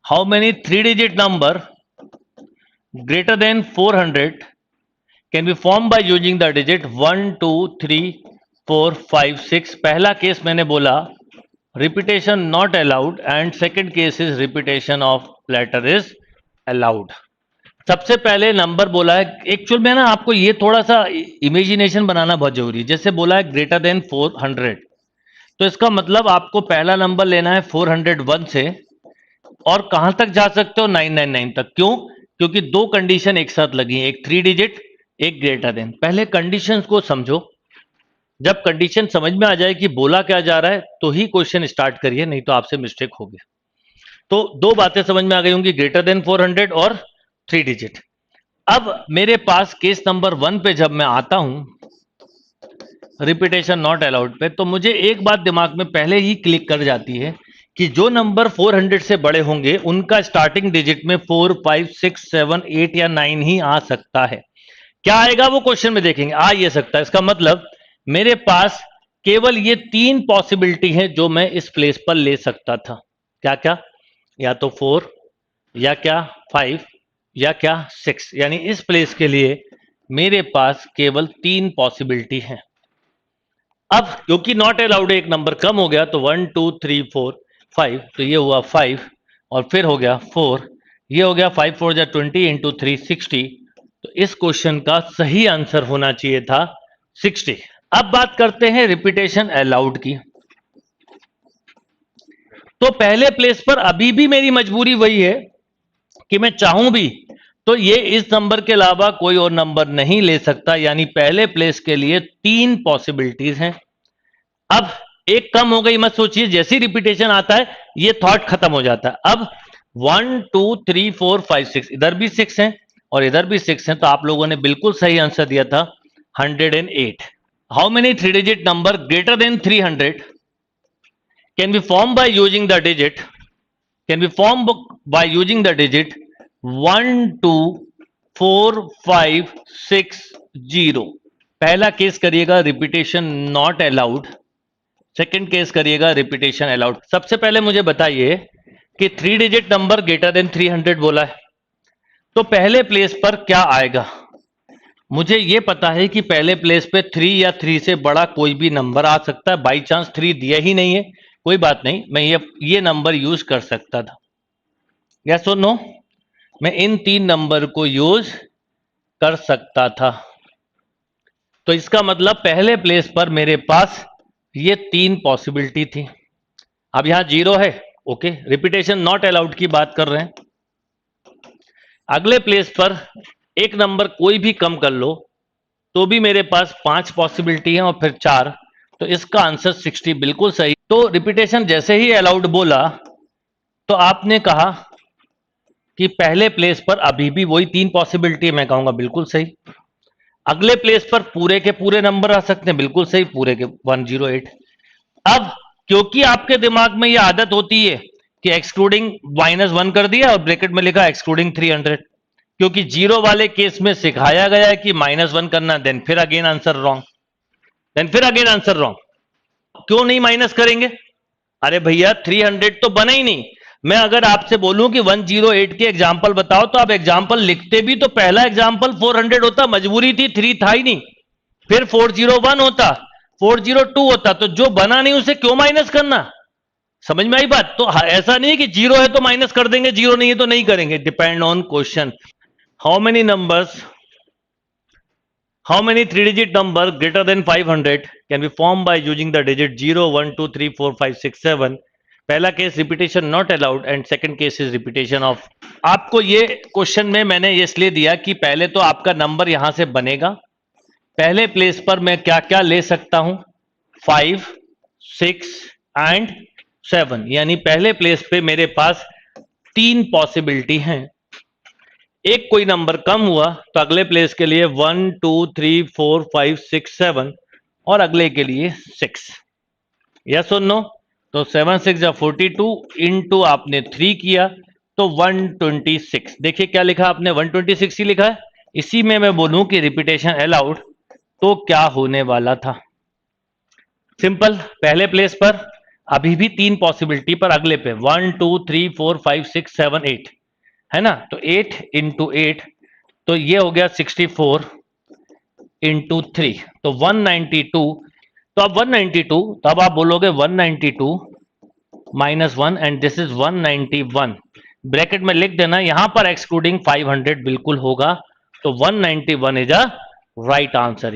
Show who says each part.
Speaker 1: How many three digit number greater than 400 can be form by using the digit 1 2 3 4 5 6। पहला case मैंने बोला repetition not allowed and second case is repetition of letter is allowed. सबसे पहले number बोला है, actual में ना आपको ये थोड़ा सा इमेजिनेशन बनाना बहुत जरूरी है। जैसे बोला है ग्रेटर देन 400, तो इसका मतलब आपको पहला नंबर लेना है 401 से और कहां तक जा सकते हो 999 तक। क्यों? क्योंकि दो कंडीशन एक साथ लगी हैं, एक थ्री डिजिट एक ग्रेटर देन। पहले कंडीशंस को समझो, जब कंडीशन समझ में आ जाए कि बोला क्या जा रहा है तो ही क्वेश्चन स्टार्ट करिए, नहीं तो आपसे मिस्टेक होगी। तो दो बातें समझ में आ गई होंगी, ग्रेटर देन 400 और थ्री डिजिट। अब मेरे पास केस नंबर 1 पे जब मैं आता हूं रिपीटेशन नॉट अलाउड पे, तो मुझे एक बात दिमाग में पहले ही क्लिक कर जाती है कि जो नंबर 400 से बड़े होंगे उनका स्टार्टिंग डिजिट में 4 5 6 7 8 या 9 ही आ सकता है। क्या आएगा वो क्वेश्चन में देखेंगे, आ ये सकता है। इसका मतलब मेरे पास केवल ये तीन पॉसिबिलिटी है जो मैं इस प्लेस पर ले सकता था। क्या क्या? या तो 4, या क्या 5, या क्या 6। यानी इस प्लेस के लिए मेरे पास केवल तीन पॉसिबिलिटी है। अब क्योंकि नॉट अलाउड एक नंबर कम हो गया तो 1 2 3 4 5, तो ये हुआ 5 और फिर हो गया 4, ये हो गया 5 4 जा 20 इंटू 3 60। तो इस क्वेश्चन का सही आंसर होना चाहिए था 60। अब बात करते हैं रिपीटेशन अलाउड की। तो पहले प्लेस पर अभी भी मेरी मजबूरी वही है कि मैं चाहूं भी तो ये इस नंबर के अलावा कोई और नंबर नहीं ले सकता, यानी पहले प्लेस के लिए तीन पॉसिबिलिटीज हैं। अब एक कम हो गई मत सोचिए, जैसी रिपीटेशन आता है ये थॉट खत्म हो जाता है। अब 1 2 3 4 5 6, इधर भी 6 हैं और इधर भी 6 हैं, तो आप लोगों ने बिल्कुल सही आंसर दिया था 108। How many three digit number greater than 300 can be form by using the digit can be formed by using the digit 1 2 4 5 6 0। पहला केस करिएगा repetition not allowed, second case करिएगा रिपीटेशन अलाउड। सबसे पहले मुझे बताइए कि three digit number greater than 300 बोला है, तो पहले प्लेस पर क्या आएगा? मुझे यह पता है कि पहले प्लेस पे 3 या 3 से बड़ा कोई भी नंबर आ सकता है। बाई चांस 3 दिया ही नहीं है, कोई बात नहीं, मैं ये नंबर यूज कर सकता था। यस और नो? मैं इन तीन नंबर को यूज कर सकता था। तो इसका मतलब पहले प्लेस पर मेरे पास ये तीन पॉसिबिलिटी थी। अब यहां जीरो है, ओके, रिपीटेशन नॉट अलाउड की बात कर रहे हैं। अगले प्लेस पर एक नंबर कोई भी कम कर लो तो भी मेरे पास पांच पॉसिबिलिटी है और फिर चार, तो इसका आंसर 60 बिल्कुल सही। तो रिपीटेशन जैसे ही अलाउड बोला तो आपने कहा कि पहले प्लेस पर अभी भी वही तीन पॉसिबिलिटी है, मैं कहूंगा बिल्कुल सही। अगले प्लेस पर पूरे के पूरे नंबर आ सकते हैं, बिल्कुल सही, पूरे के 108। अब क्योंकि आपके दिमाग में यह आदत होती है कि एक्सक्लूडिंग -1 कर दिया और ब्रैकेट में लिखा एक्सक्लूडिंग 300, क्योंकि जीरो वाले केस में सिखाया गया है कि -1 करना, देन फिर अगेन आंसर रॉन्ग, देन फिर अगेन आंसर रॉन्ग। क्यों नहीं माइनस करेंगे? अरे भैया 300 तो बना ही नहीं। मैं अगर आपसे बोलूं कि 108 के एग्जाम्पल बताओ तो आप एग्जाम्पल लिखते भी तो पहला एग्जाम्पल 400 होता, मजबूरी थी, 3 था ही नहीं। फिर 401 होता, 402 होता, तो जो बना नहीं उसे क्यों माइनस करना? समझ में आई बात? तो ऐसा नहीं है कि जीरो है तो माइनस कर देंगे, जीरो नहीं है तो नहीं करेंगे, depend on question. How many numbers, how many three digit number greater than 500 can be formed by using the digit 0 1 2 3 4 5 6 7। पहला case repetition not allowed and second case is repetition of. आपको ये question में मैंने ये इसलिए दिया कि पहले तो आपका नंबर यहां से बनेगा, पहले प्लेस पर मैं क्या क्या ले सकता हूं, 5 6 एंड 7, यानी पहले प्लेस पे मेरे पास तीन पॉसिबिलिटी हैं। एक कोई नंबर कम हुआ तो अगले प्लेस के लिए 1 2 3 4 5 6 7 और अगले के लिए 6। यस और नो? तो 7 6 या 42 इंटू आपने 3 किया तो 126। देखिए क्या लिखा आपने, 126 ही लिखा है। इसी में मैं बोलूं कि रिपीटेशन अलाउड तो क्या होने वाला था? सिंपल, पहले प्लेस पर अभी भी 3 पॉसिबिलिटी पर अगले पे 1 2 3 4 5 6 7 8 है ना, तो 8 इंटू 8 तो ये हो गया 64 इंटू 3 तो 192। तो अब 192 तो अब आप बोलोगे 192 -1 एंड दिस इज 191। ब्रैकेट में लिख देना, यहां पर एक्सक्लूडिंग 500 बिल्कुल होगा, तो 191 इज अ राइट आंसर।